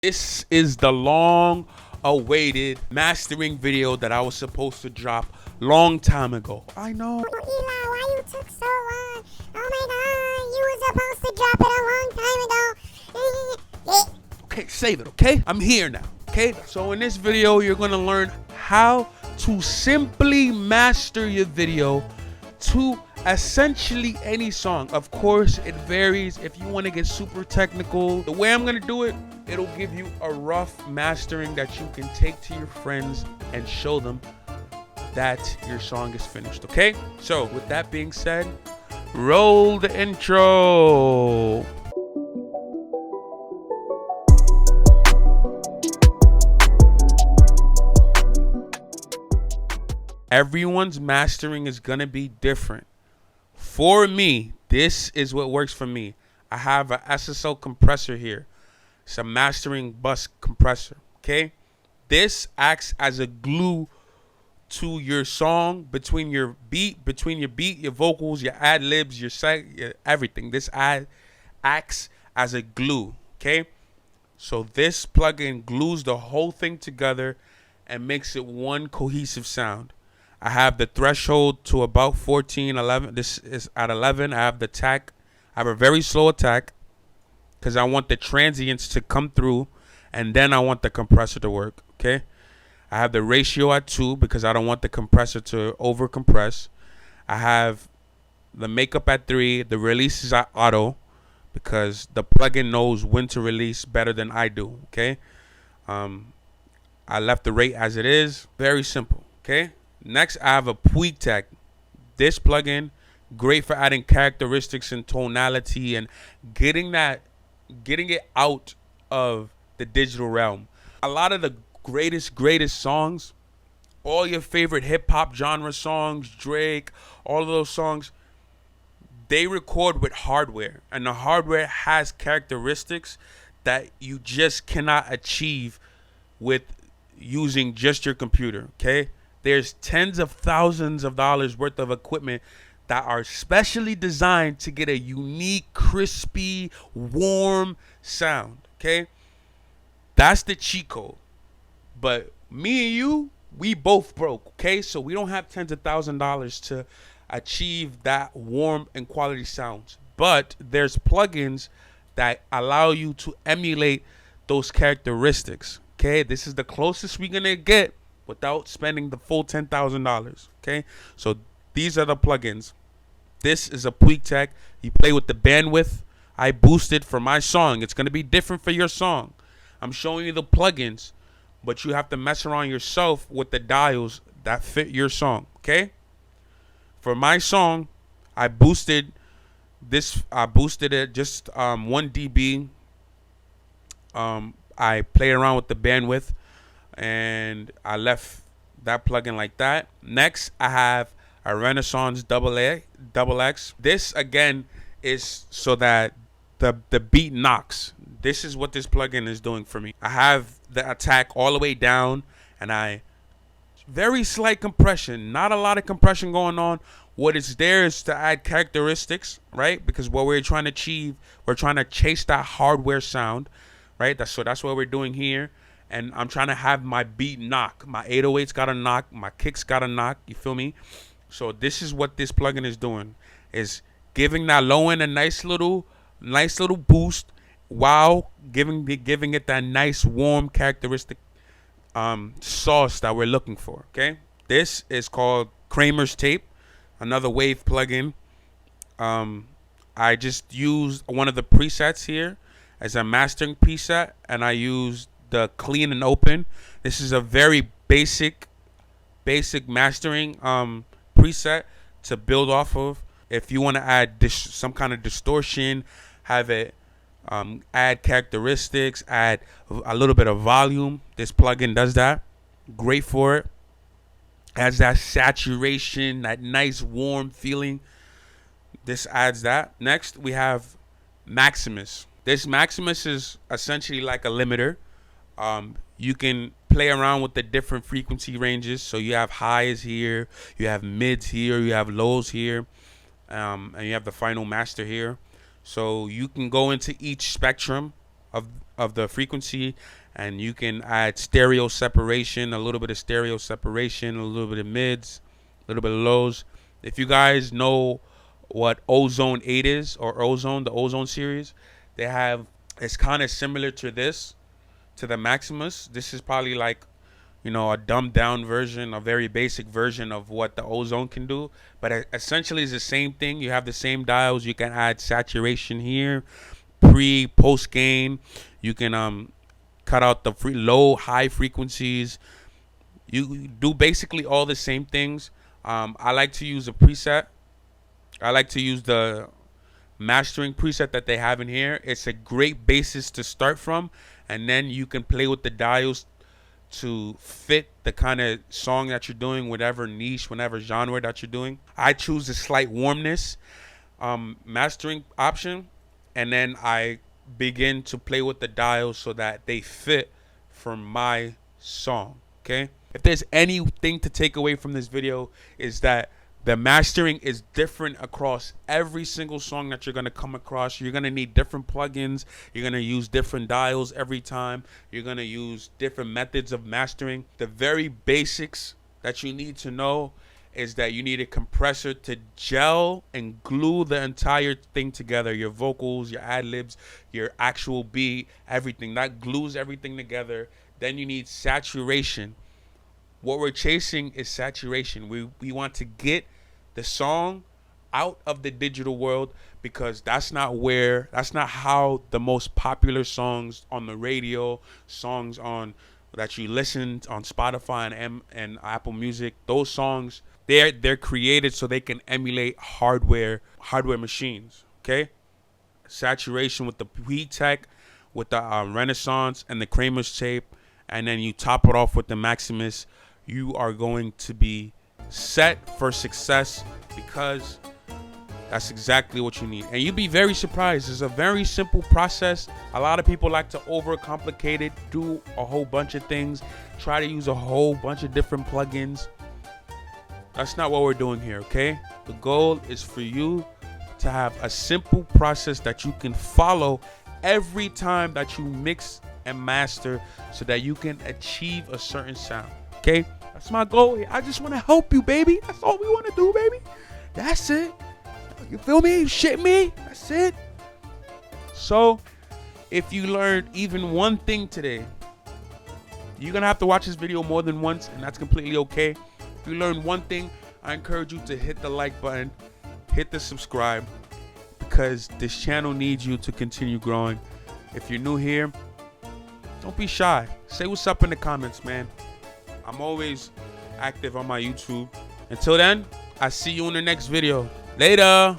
This is the long awaited mastering video that I was supposed to drop long time ago. I know. Eli, why you took so long? Oh my god, you were supposed to drop it a long time ago. Okay, save it, okay? I'm here now, okay? So in this video, you're gonna learn how to simply master your video to essentially any song. Of course, it varies. If you want to get super technical, the way I'm gonna do it, it'll give you a rough mastering that you can take to your friends and show them that your song is finished, okay? So with that being said, roll the intro. Everyone's mastering is gonna be different. For me, this is what works for me. I have a SSL compressor here. It's a mastering bus compressor, okay? This acts as a glue to your song, between your beat, your vocals, your ad-libs, your everything. This acts as a glue, okay? So this plugin glues the whole thing together and makes it one cohesive sound. I have the threshold to about 14, 11. This is at 11. I have the attack. I have a very slow attack because I want the transients to come through, and then I want the compressor to work, okay? I have the ratio at 2 because I don't want the compressor to over compress. I have the makeup at 3. The release is at auto because the plugin knows when to release better than I do, okay? I left the rate as it is. Very simple, okay? Next, I have a Puig tag. This plugin, great for adding characteristics and tonality and getting it out of the digital realm. A lot of the greatest songs, all your favorite hip hop genre songs, Drake, all of those songs, they record with hardware, and the hardware has characteristics that you just cannot achieve with using just your computer, okay? There's tens of thousands of dollars worth of equipment that are specially designed to get a unique, crispy, warm sound, okay? That's the cheat code. But me and you, we both broke, okay? So we don't have tens of thousands of dollars to achieve that warm and quality sounds. But there's plugins that allow you to emulate those characteristics, okay? This is the closest we're going to get without spending the full $10,000, okay? So these are the plugins. This is a Puig tech. You play with the bandwidth. I boosted for my song. It's going to be different for your song. I'm showing you the plugins, but you have to mess around yourself with the dials that fit your song, okay? For my song, I boosted it just 1 dB. I played around with the bandwidth, and I left that plugin like that. Next, I have a Renaissance double X. This again is so that the beat knocks. This is what this plugin is doing for me. I have the attack all the way down, and very slight compression, not a lot of compression going on. What is there is to add characteristics, right? Because what we're trying to achieve, we're trying to chase that hardware sound, right? That's what we're doing here. And I'm trying to have my beat knock. My 808's got to knock. My kicks got to knock. You feel me? So this is what this plugin is doing. Is giving that low end a nice little boost while giving it that nice warm characteristic sauce that we're looking for. Okay? This is called Kramer's Tape, another wave plugin. I just used one of the presets here as a mastering preset, and I used the clean and open. This is a very basic mastering preset to build off of. If you want to add some kind of distortion, have it add characteristics, add a little bit of volume, this plugin does that. Great for it. Adds that saturation, that nice warm feeling. This adds that. Next, we have Maximus. This Maximus is essentially like a limiter. You can play around with the different frequency ranges. So you have highs here, you have mids here, you have lows here, and you have the final master here. So you can go into each spectrum of of the frequency, and you can add stereo separation, a little bit of stereo separation, a little bit of mids, a little bit of lows. If you guys know what Ozone 8 is, or Ozone, the Ozone series, they have, it's kind of similar to this, to the Maximus. This is probably like, a dumbed down version, a very basic version of what the Ozone can do. But essentially it's the same thing. You have the same dials. You can add saturation here, post gain. You can cut out the high frequencies. You do basically all the same things. I like to use a preset. I like to use the mastering preset that they have in here. It's a great basis to start from, and then you can play with the dials to fit the kind of song that you're doing, whatever niche, whatever genre that you're doing. I choose a slight warmness mastering option, and then I begin to play with the dials so that they fit for my song. Okay, if there's anything to take away from this video, is that the mastering is different across every single song that you're going to come across. You're going to need different plugins. You're going to use different dials every time. You're going to use different methods of mastering. The very basics that you need to know is that you need a compressor to gel and glue the entire thing together. Your vocals, your ad-libs, your actual beat, everything. That glues everything together. Then you need saturation. What we're chasing is saturation. We want to get the song out of the digital world, because that's not how the most popular songs on the radio, songs on that you listen on Spotify and Apple Music, those songs, they're created so they can emulate hardware machines. Okay, saturation with the Tech, with the Renaissance and the Kramer's tape, and then you top it off with the Maximus. You are going to be set for success, because that's exactly what you need. And you'd be very surprised. It's a very simple process. A lot of people like to overcomplicate it, do a whole bunch of things, try to use a whole bunch of different plugins. That's not what we're doing here, okay? The goal is for you to have a simple process that you can follow every time that you mix and master, so that you can achieve a certain sound. Okay, that's my goal here. I just want to help you, baby. That's all we want to do, baby. That's it. You feel me? You shit me? That's it. So, if you learned even one thing today, you're going to have to watch this video more than once, and that's completely okay. If you learned one thing, I encourage you to hit the like button, hit the subscribe, because this channel needs you to continue growing. If you're new here, don't be shy. Say what's up in the comments, man. I'm always active on my YouTube. Until then, I see you in the next video. Later.